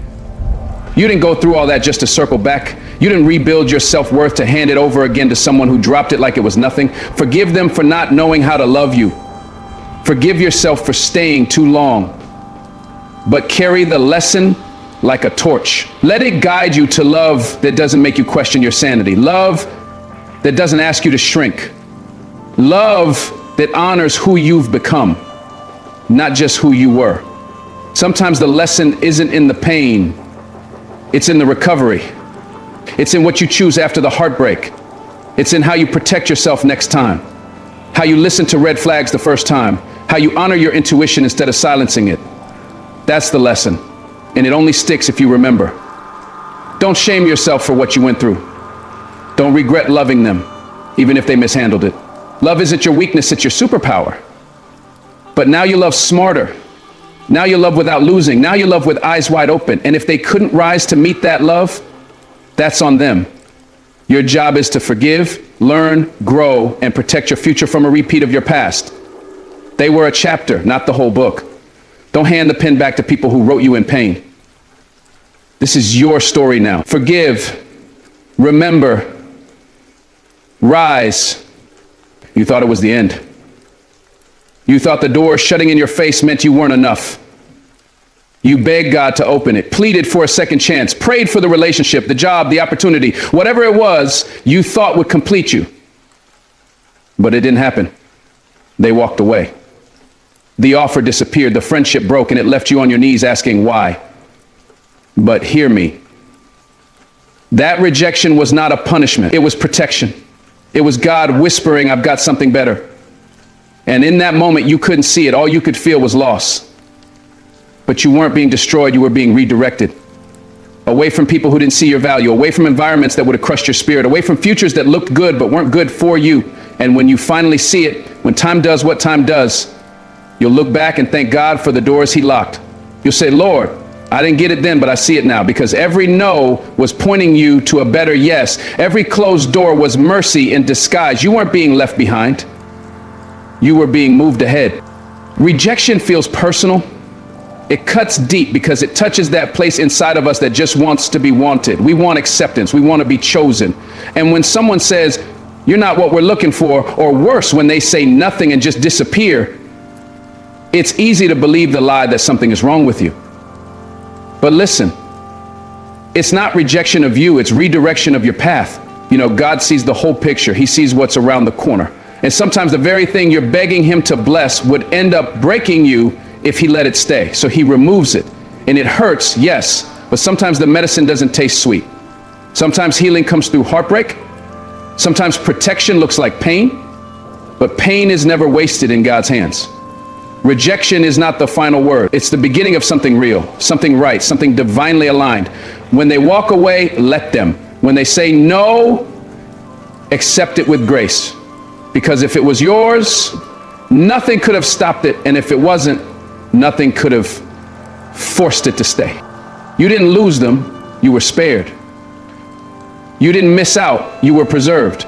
Speaker 1: You didn't go through all that just to circle back. You didn't rebuild your self-worth to hand it over again to someone who dropped it like it was nothing. Forgive them for not knowing how to love you. Forgive yourself for staying too long. But carry the lesson like a torch. Let it guide you to love that doesn't make you question your sanity. Love that doesn't ask you to shrink. Love that honors who you've become, not just who you were. Sometimes the lesson isn't in the pain. It's in the recovery. It's in what you choose after the heartbreak. It's in how you protect yourself next time. How you listen to red flags the first time. How you honor your intuition instead of silencing it. That's the lesson. And it only sticks if you remember. Don't shame yourself for what you went through. Don't regret loving them, even if they mishandled it. Love isn't your weakness, it's your superpower. But now you love smarter. Now you love without losing. Now you love with eyes wide open. And if they couldn't rise to meet that love, that's on them. Your job is to forgive, learn, grow, and protect your future from a repeat of your past. They were a chapter, not the whole book. Don't hand the pen back to people who wrote you in pain. This is your story now. Forgive, remember, rise. You thought it was the end. You thought the door shutting in your face meant you weren't enough. You begged God to open it, pleaded for a second chance, prayed for the relationship, the job, the opportunity, whatever it was you thought would complete you. But it didn't happen. They walked away. The offer disappeared, the friendship broke, and it left you on your knees asking why. But hear me. That rejection was not a punishment. It was protection. It was God whispering, I've got something better. And in that moment, you couldn't see it. All you could feel was loss. But you weren't being destroyed. You were being redirected. Away from people who didn't see your value. Away from environments that would have crushed your spirit. Away from futures that looked good but weren't good for you. And when you finally see it, when time does what time does, you'll look back and thank God for the doors he locked. You'll say, Lord, I didn't get it then, but I see it now, because every no was pointing you to a better yes. Every closed door was mercy in disguise. You weren't being left behind. You were being moved ahead. Rejection feels personal. It cuts deep because it touches that place inside of us that just wants to be wanted. We want acceptance. We want to be chosen. And when someone says, you're not what we're looking for, or worse, when they say nothing and just disappear, it's easy to believe the lie that something is wrong with you. But listen, it's not rejection of you, it's redirection of your path. You know, God sees the whole picture. He sees what's around the corner. And sometimes the very thing you're begging him to bless would end up breaking you if he let it stay. So he removes it. And it hurts, yes, but sometimes the medicine doesn't taste sweet. Sometimes healing comes through heartbreak. Sometimes protection looks like pain, but pain is never wasted in God's hands. Rejection is not the final word. It's the beginning of something real, something right, something divinely aligned. When they walk away, let them. When they say no, accept it with grace. Because if it was yours, nothing could have stopped it. And if it wasn't, nothing could have forced it to stay. You didn't lose them, you were spared. You didn't miss out, you were preserved.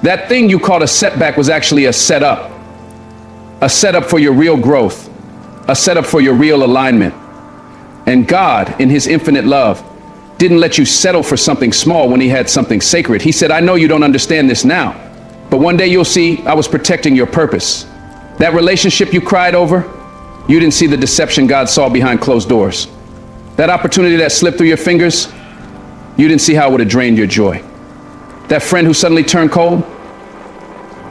Speaker 1: That thing you called a setback was actually a setup for your real growth, a setup for your real alignment. And God, in his infinite love, didn't let you settle for something small when he had something sacred. He said, I know you don't understand this now, but one day you'll see I was protecting your purpose. That relationship you cried over, you didn't see the deception God saw behind closed doors. That opportunity that slipped through your fingers, you didn't see how it would have drained your joy. That friend who suddenly turned cold,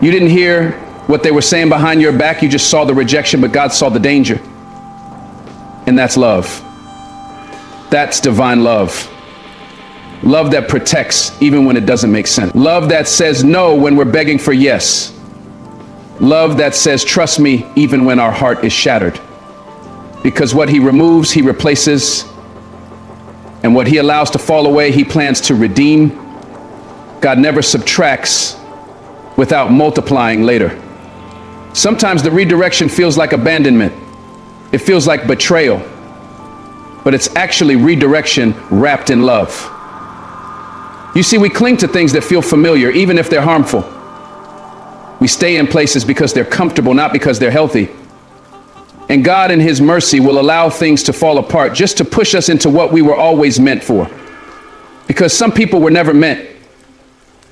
Speaker 1: you didn't hear what they were saying behind your back. You just saw the rejection, but God saw the danger. And that's love. That's divine love. Love that protects even when it doesn't make sense. Love that says no when we're begging for yes. Love that says, trust me, even when our heart is shattered. Because what he removes, he replaces. And what he allows to fall away, he plans to redeem. God never subtracts without multiplying later. Sometimes the redirection feels like abandonment. It feels like betrayal. But it's actually redirection wrapped in love. You see, we cling to things that feel familiar, even if they're harmful. We stay in places because they're comfortable, not because they're healthy. And God in his mercy will allow things to fall apart just to push us into what we were always meant for. Because some people were never meant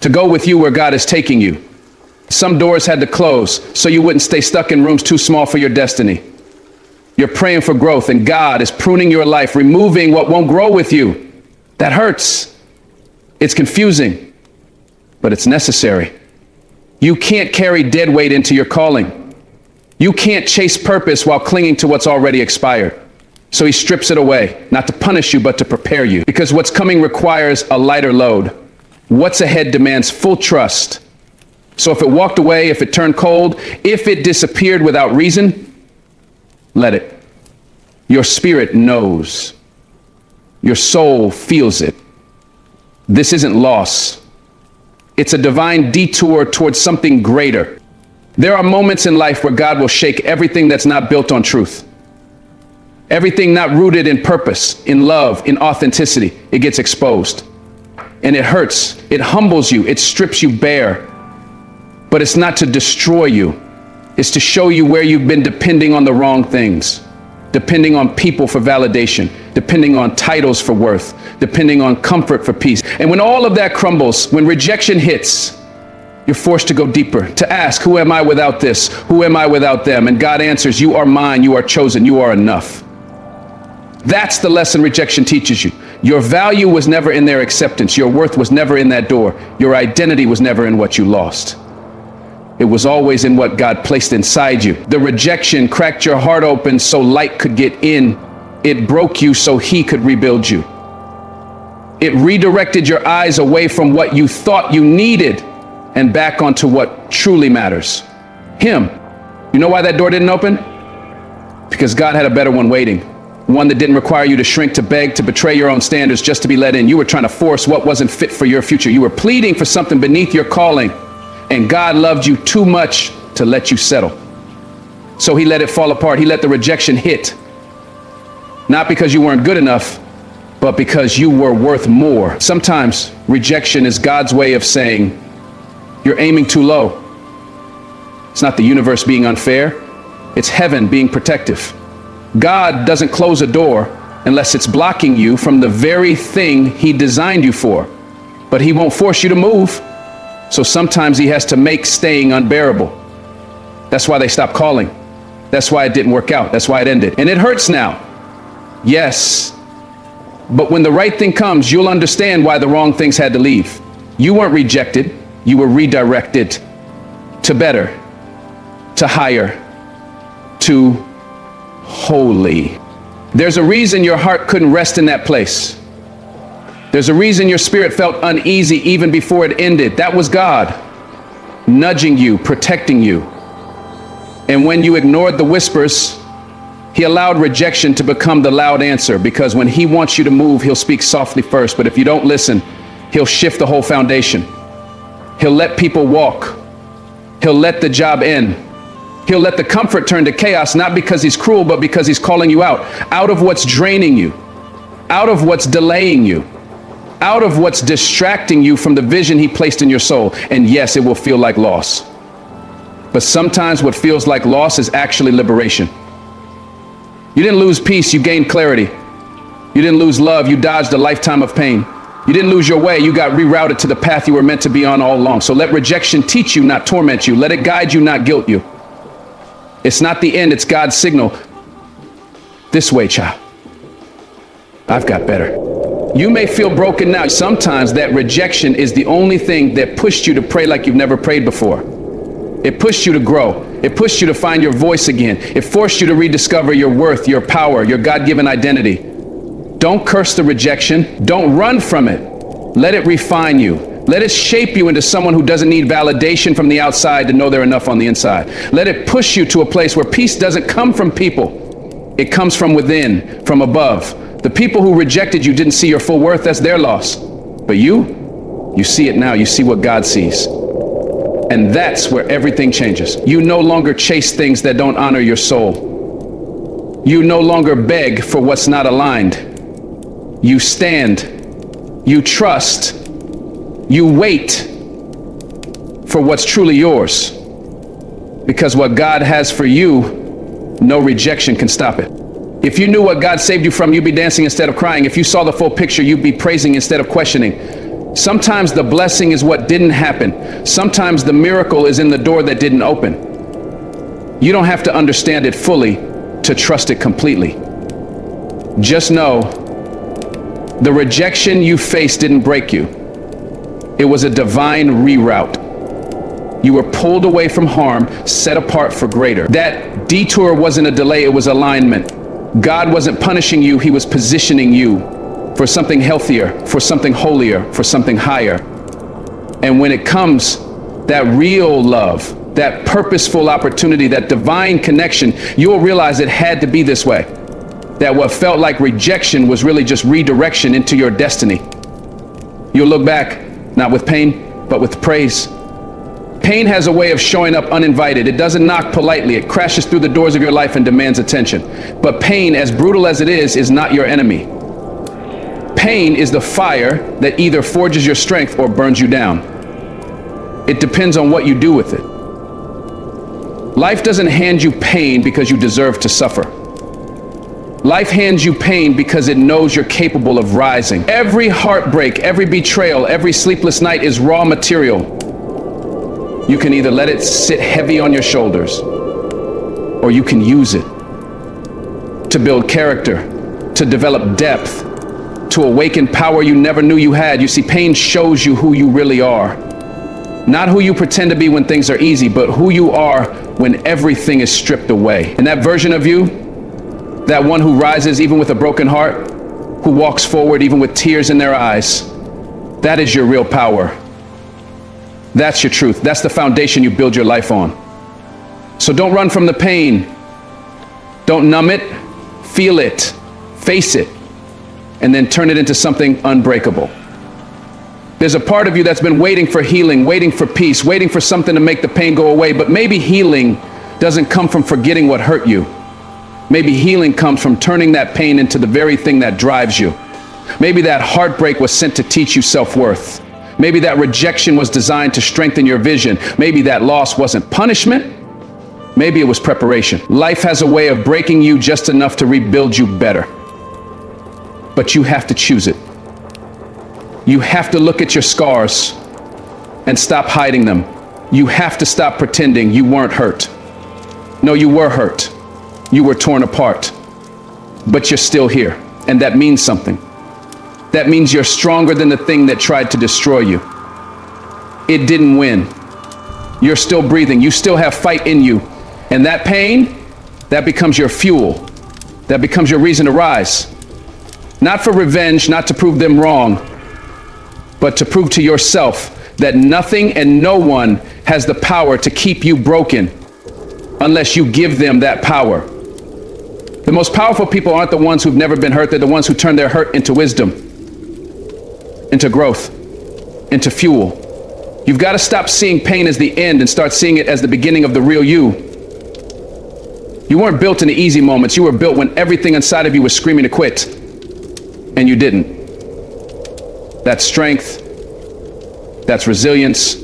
Speaker 1: to go with you where God is taking you. Some doors had to close so you wouldn't stay stuck in rooms too small for your destiny. You're praying for growth, and God is pruning your life, removing what won't grow with you. That hurts. It's confusing, but it's necessary. You can't carry dead weight into your calling. You can't chase purpose while clinging to what's already expired. So he strips it away, not to punish you, but to prepare you. Because what's coming requires a lighter load. What's ahead demands full trust. So if it walked away, if it turned cold, if it disappeared without reason, let it. Your spirit knows. Your soul feels it. This isn't loss. It's a divine detour towards something greater. There are moments in life where God will shake everything that's not built on truth. Everything not rooted in purpose, in love, in authenticity, it gets exposed. And it hurts. It humbles you. It strips you bare. But it's not to destroy you. It's to show you where you've been depending on the wrong things. Depending on people for validation, depending on titles for worth, depending on comfort for peace. And when all of that crumbles, when rejection hits, you're forced to go deeper, to ask, who am I without this? Who am I without them? And God answers, you are mine, you are chosen, you are enough. That's the lesson rejection teaches you. Your value was never in their acceptance. Your worth was never in that door. Your identity was never in what you lost. It was always in what God placed inside you. The rejection cracked your heart open so light could get in. It broke you so he could rebuild you. It redirected your eyes away from what you thought you needed and back onto what truly matters. Him. You know why that door didn't open? Because God had a better one waiting. One that didn't require you to shrink, to beg, to betray your own standards just to be let in. You were trying to force what wasn't fit for your future. You were pleading for something beneath your calling, and God loved you too much to let you settle. So he let it fall apart. He let the rejection hit. Not because you weren't good enough, but because you were worth more. Sometimes rejection is God's way of saying, you're aiming too low. It's not the universe being unfair. It's heaven being protective. God doesn't close a door unless it's blocking you from the very thing he designed you for. But he won't force you to move. So sometimes he has to make staying unbearable. That's why they stopped calling. That's why it didn't work out. That's why it ended. And it hurts now. Yes. But when the right thing comes, you'll understand why the wrong things had to leave. You weren't rejected. You were redirected to better, to higher, to holy. There's a reason your heart couldn't rest in that place. There's a reason your spirit felt uneasy even before it ended. That was God nudging you, protecting you. And when you ignored the whispers, he allowed rejection to become the loud answer, because when he wants you to move, he'll speak softly first. But if you don't listen, he'll shift the whole foundation. He'll let people walk. He'll let the job end. He'll let the comfort turn to chaos, not because he's cruel, but because he's calling you out of what's draining you, out of what's delaying you, out of what's distracting you from the vision he placed in your soul. And yes, it will feel like loss. But sometimes what feels like loss is actually liberation. You didn't lose peace, you gained clarity. You didn't lose love, you dodged a lifetime of pain. You didn't lose your way, you got rerouted to the path you were meant to be on all along. So let rejection teach you, not torment you. Let it guide you, not guilt you. It's not the end, it's God's signal. This way, child. I've got better. You may feel broken now. Sometimes that rejection is the only thing that pushed you to pray like you've never prayed before. It pushed you to grow. It pushed you to find your voice again. It forced you to rediscover your worth, your power, your God-given identity. Don't curse the rejection. Don't run from it. Let it refine you. Let it shape you into someone who doesn't need validation from the outside to know they're enough on the inside. Let it push you to a place where peace doesn't come from people. It comes from within, from above. The people who rejected you didn't see your full worth. That's their loss. But you see it now. You see what God sees. And that's where everything changes. You no longer chase things that don't honor your soul. You no longer beg for what's not aligned. You stand. You trust. You wait for what's truly yours, because what God has for you, no rejection can stop it. If you knew what God saved you from, you'd be dancing instead of crying. If you saw the full picture, you'd be praising instead of questioning. Sometimes the blessing is what didn't happen. Sometimes the miracle is in the door that didn't open. You don't have to understand it fully to trust it completely. Just know the rejection you faced didn't break you. It was a divine reroute. You were pulled away from harm, set apart for greater. That detour wasn't a delay, it was alignment. God wasn't punishing you, he was positioning you for something healthier, for something holier, for something higher. And when it comes, that real love, that purposeful opportunity, that divine connection, you'll realize it had to be this way. That what felt like rejection was really just redirection into your destiny. You'll look back, not with pain, but with praise. Pain has a way of showing up uninvited. It doesn't knock politely. It crashes through the doors of your life and demands attention. But pain, as brutal as it is not your enemy. Pain is the fire that either forges your strength or burns you down. It depends on what you do with it. Life doesn't hand you pain because you deserve to suffer. Life hands you pain because it knows you're capable of rising. Every heartbreak, every betrayal, every sleepless night is raw material. You can either let it sit heavy on your shoulders, or you can use it to build character, to develop depth, to awaken power you never knew you had. You see, pain shows you who you really are. Not who you pretend to be when things are easy, but who you are when everything is stripped away. And that version of you, that one who rises even with a broken heart, who walks forward even with tears in their eyes. That is your real power. That's your truth. That's the foundation you build your life on. So don't run from the pain. Don't numb it. Feel it. Face it. And then turn it into something unbreakable. There's a part of you that's been waiting for healing, waiting for peace, waiting for something to make the pain go away. But maybe healing doesn't come from forgetting what hurt you. Maybe healing comes from turning that pain into the very thing that drives you. Maybe that heartbreak was sent to teach you self-worth. Maybe that rejection was designed to strengthen your vision. Maybe that loss wasn't punishment. Maybe it was preparation. Life has a way of breaking you just enough to rebuild you better. But you have to choose it. You have to look at your scars and stop hiding them. You have to stop pretending you weren't hurt. No, you were hurt. You were torn apart. But you're still here. And that means something. That means you're stronger than the thing that tried to destroy you. It didn't win. You're still breathing. You still have fight in you. And that pain, that becomes your fuel. That becomes your reason to rise. Not for revenge, not to prove them wrong, but to prove to yourself that nothing and no one has the power to keep you broken unless you give them that power. The most powerful people aren't the ones who've never been hurt. They're the ones who turn their hurt into wisdom, into growth, into fuel. You've got to stop seeing pain as the end and start seeing it as the beginning of the real you. You weren't built in the easy moments. You were built when everything inside of you was screaming to quit, and you didn't. That's strength, that's resilience,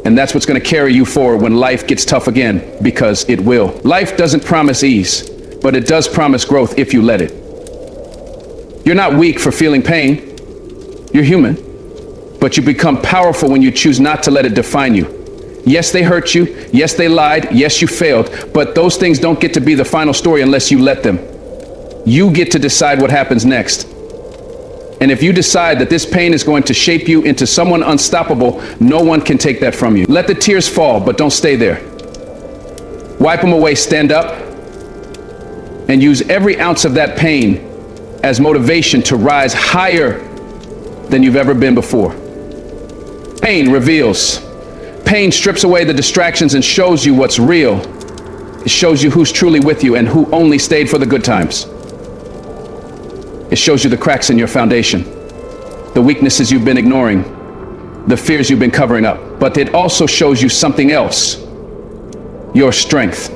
Speaker 1: and that's what's going to carry you forward when life gets tough again, because it will. Life doesn't promise ease, but it does promise growth if you let it. You're not weak for feeling pain. You're human, but you become powerful when you choose not to let it define you. Yes, they hurt you. Yes, they lied. Yes, you failed, but those things don't get to be the final story unless you let them. You get to decide what happens next. And if you decide that this pain is going to shape you into someone unstoppable, no one can take that from you. Let the tears fall, but don't stay there. Wipe them away, stand up, and use every ounce of that pain as motivation to rise higher than you've ever been before. Pain reveals. Pain strips away the distractions and shows you what's real. It shows you who's truly with you and who only stayed for the good times. It shows you the cracks in your foundation, the weaknesses you've been ignoring, the fears you've been covering up. But it also shows you something else, your strength.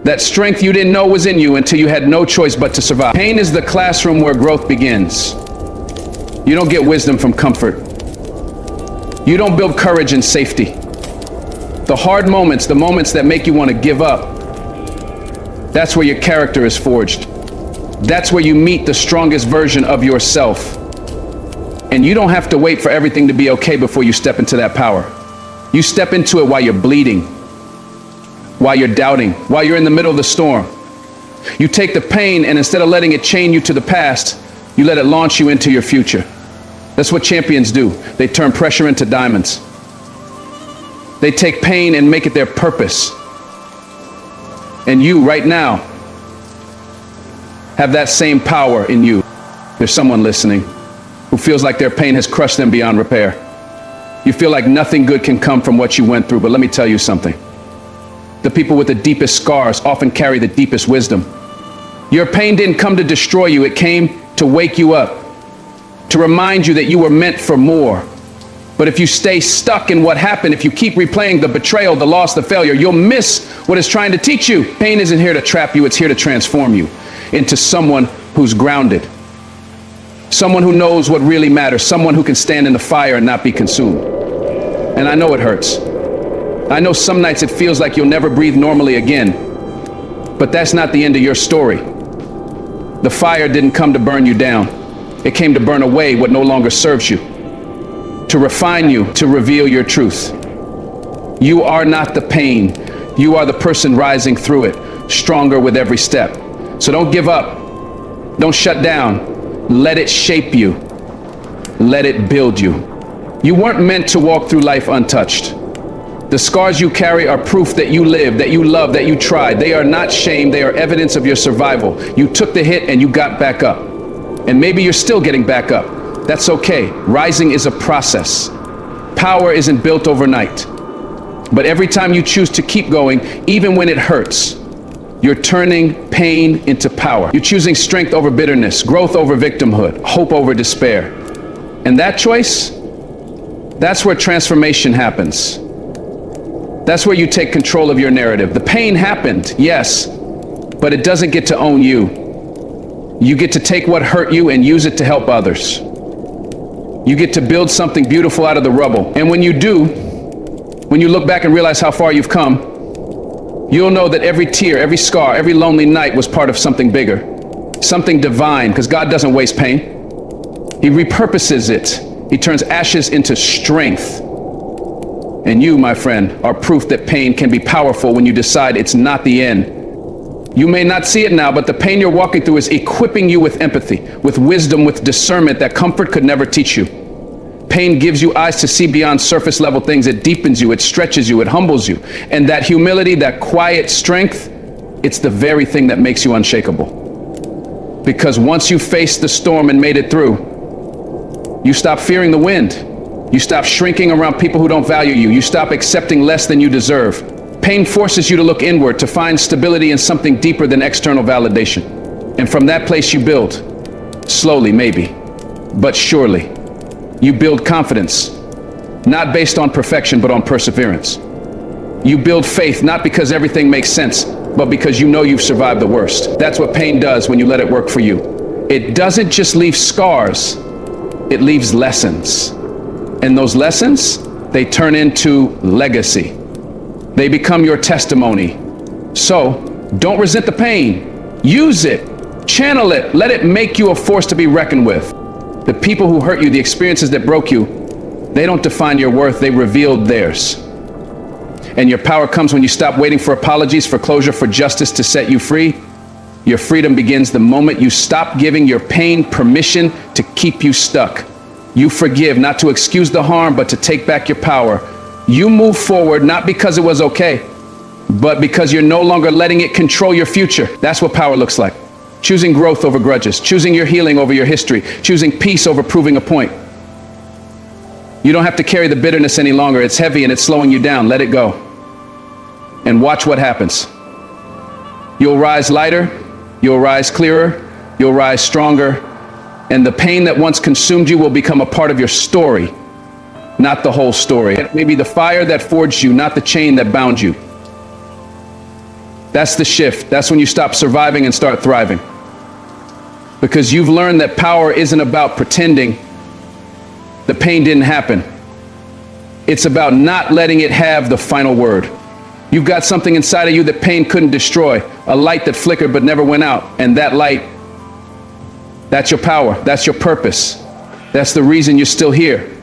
Speaker 1: That strength you didn't know was in you until you had no choice but to survive. Pain is the classroom where growth begins. You don't get wisdom from comfort. You don't build courage in safety. The hard moments, the moments that make you want to give up, that's where your character is forged. That's where you meet the strongest version of yourself. And you don't have to wait for everything to be okay before you step into that power. You step into it while you're bleeding, while you're doubting, while you're in the middle of the storm. You take the pain, and instead of letting it chain you to the past, you let it launch you into your future. That's what champions do. They turn pressure into diamonds. They take pain and make it their purpose. And you, right now, have that same power in you. There's someone listening who feels like their pain has crushed them beyond repair. You feel like nothing good can come from what you went through, but let me tell you something. The people with the deepest scars often carry the deepest wisdom. Your pain didn't come to destroy you. It came to wake you up, to remind you that you were meant for more. But if you stay stuck in what happened, if you keep replaying the betrayal, the loss, the failure, you'll miss what it's trying to teach you. Pain isn't here to trap you. It's here to transform you into someone who's grounded, someone who knows what really matters, someone who can stand in the fire and not be consumed. And I know it hurts. I know some nights it feels like you'll never breathe normally again, but that's not the end of your story. The fire didn't come to burn you down. It came to burn away what no longer serves you, to refine you, to reveal your truth. You are not the pain. You are the person rising through it, stronger with every step. So don't give up. Don't shut down. Let it shape you. Let it build you. You weren't meant to walk through life untouched. The scars you carry are proof that you lived, that you loved, that you tried. They are not shame, they are evidence of your survival. You took the hit and you got back up. And maybe you're still getting back up. That's okay. Rising is a process. Power isn't built overnight. But every time you choose to keep going, even when it hurts, you're turning pain into power. You're choosing strength over bitterness, growth over victimhood, hope over despair. And that choice, that's where transformation happens. That's where you take control of your narrative. The pain happened, yes, but it doesn't get to own you. You get to take what hurt you and use it to help others. You get to build something beautiful out of the rubble. And when you do, when you look back and realize how far you've come, you'll know that every tear, every scar, every lonely night was part of something bigger, something divine, because God doesn't waste pain. He repurposes it. He turns ashes into strength. And you, my friend, are proof that pain can be powerful when you decide it's not the end. You may not see it now, but the pain you're walking through is equipping you with empathy, with wisdom, with discernment that comfort could never teach you. Pain gives you eyes to see beyond surface level things. It deepens you, it stretches you, it humbles you. And that humility, that quiet strength, it's the very thing that makes you unshakable. Because once you faced the storm and made it through, you stop fearing the wind. You stop shrinking around people who don't value you. You stop accepting less than you deserve. Pain forces you to look inward, to find stability in something deeper than external validation. And from that place you build. Slowly, maybe, but surely. You build confidence, not based on perfection, but on perseverance. You build faith, not because everything makes sense, but because you know you've survived the worst. That's what pain does when you let it work for you. It doesn't just leave scars, it leaves lessons. And those lessons, they turn into legacy. They become your testimony. So, don't resent the pain. Use it. Channel it. Let it make you a force to be reckoned with. The people who hurt you, the experiences that broke you, they don't define your worth, they revealed theirs. And your power comes when you stop waiting for apologies, for closure, for justice to set you free. Your freedom begins the moment you stop giving your pain permission to keep you stuck. You forgive, not to excuse the harm, but to take back your power. You move forward, not because it was okay, but because you're no longer letting it control your future. That's what power looks like. Choosing growth over grudges, choosing your healing over your history, choosing peace over proving a point. You don't have to carry the bitterness any longer. It's heavy and it's slowing you down. Let it go. And watch what happens. You'll rise lighter, you'll rise clearer, you'll rise stronger. And the pain that once consumed you will become a part of your story, not the whole story. It may be the fire that forged you, not the chain that bound you. That's the shift. That's when you stop surviving and start thriving. Because you've learned that power isn't about pretending the pain didn't happen. It's about not letting it have the final word. You've got something inside of you that pain couldn't destroy, a light that flickered but never went out. And that light, that's your power, that's your purpose. That's the reason you're still here.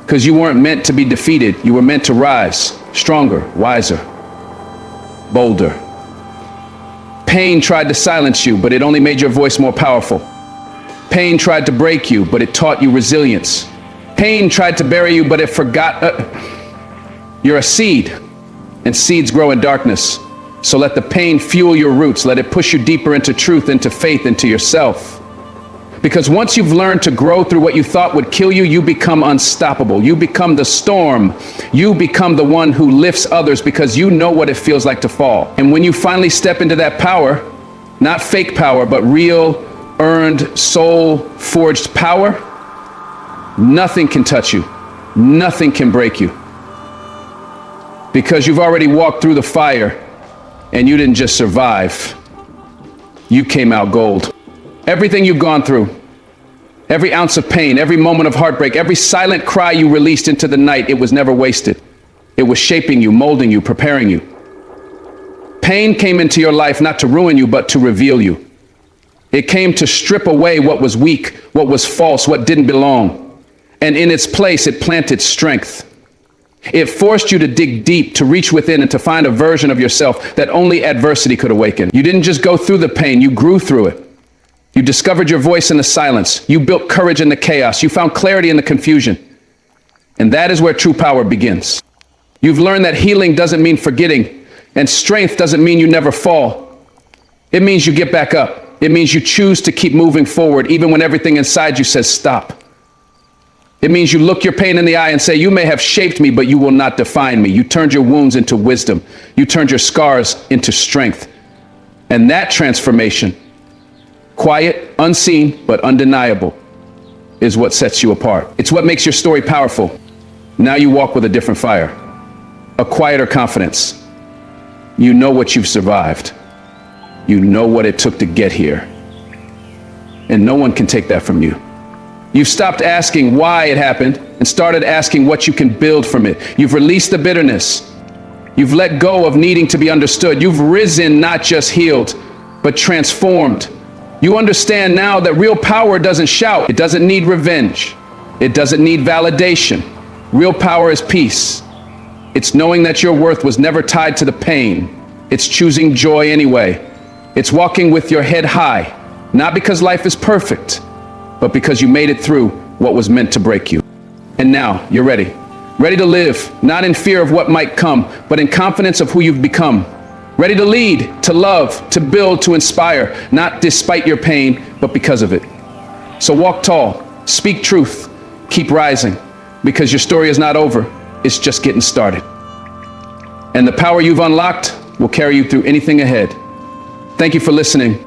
Speaker 1: Because you weren't meant to be defeated. You were meant to rise, stronger, wiser, bolder. Pain tried to silence you, but it only made your voice more powerful. Pain tried to break you, but it taught you resilience. Pain tried to bury you, but it forgot. You're a seed, and seeds grow in darkness. So let the pain fuel your roots. Let it push you deeper into truth, into faith, into yourself. Because once you've learned to grow through what you thought would kill you, you become unstoppable. You become the storm. You become the one who lifts others because you know what it feels like to fall. And when you finally step into that power, not fake power, but real, earned, soul-forged power, nothing can touch you. Nothing can break you. Because you've already walked through the fire and you didn't just survive. You came out gold. Everything you've gone through, every ounce of pain, every moment of heartbreak, every silent cry you released into the night, it was never wasted. It was shaping you, molding you, preparing you. Pain came into your life not to ruin you, but to reveal you. It came to strip away what was weak, what was false, what didn't belong. And in its place, it planted strength. It forced you to dig deep, to reach within and to find a version of yourself that only adversity could awaken. You didn't just go through the pain, you grew through it. You discovered your voice in the silence. You built courage in the chaos. You found clarity in the confusion. And that is where true power begins. You've learned that healing doesn't mean forgetting, and strength doesn't mean you never fall. It means you get back up. It means you choose to keep moving forward even when everything inside you says stop. It means you look your pain in the eye and say, you may have shaped me, but you will not define me. You turned your wounds into wisdom. You turned your scars into strength. And that transformation, quiet, unseen, but undeniable, is what sets you apart. It's what makes your story powerful. Now you walk with a different fire, a quieter confidence. You know what you've survived. You know what it took to get here. And no one can take that from you. You've stopped asking why it happened and started asking what you can build from it. You've released the bitterness. You've let go of needing to be understood. You've risen, not just healed, but transformed. You understand now that real power doesn't shout. It doesn't need revenge. It doesn't need validation. Real power is peace. It's knowing that your worth was never tied to the pain. It's choosing joy anyway. It's walking with your head high, not because life is perfect, but because you made it through what was meant to break you. And now you're ready. Ready to live, not in fear of what might come, but in confidence of who you've become. Ready to lead, to love, to build, to inspire, not despite your pain, but because of it. So walk tall, speak truth, keep rising, because your story is not over, it's just getting started. And the power you've unlocked will carry you through anything ahead. Thank you for listening.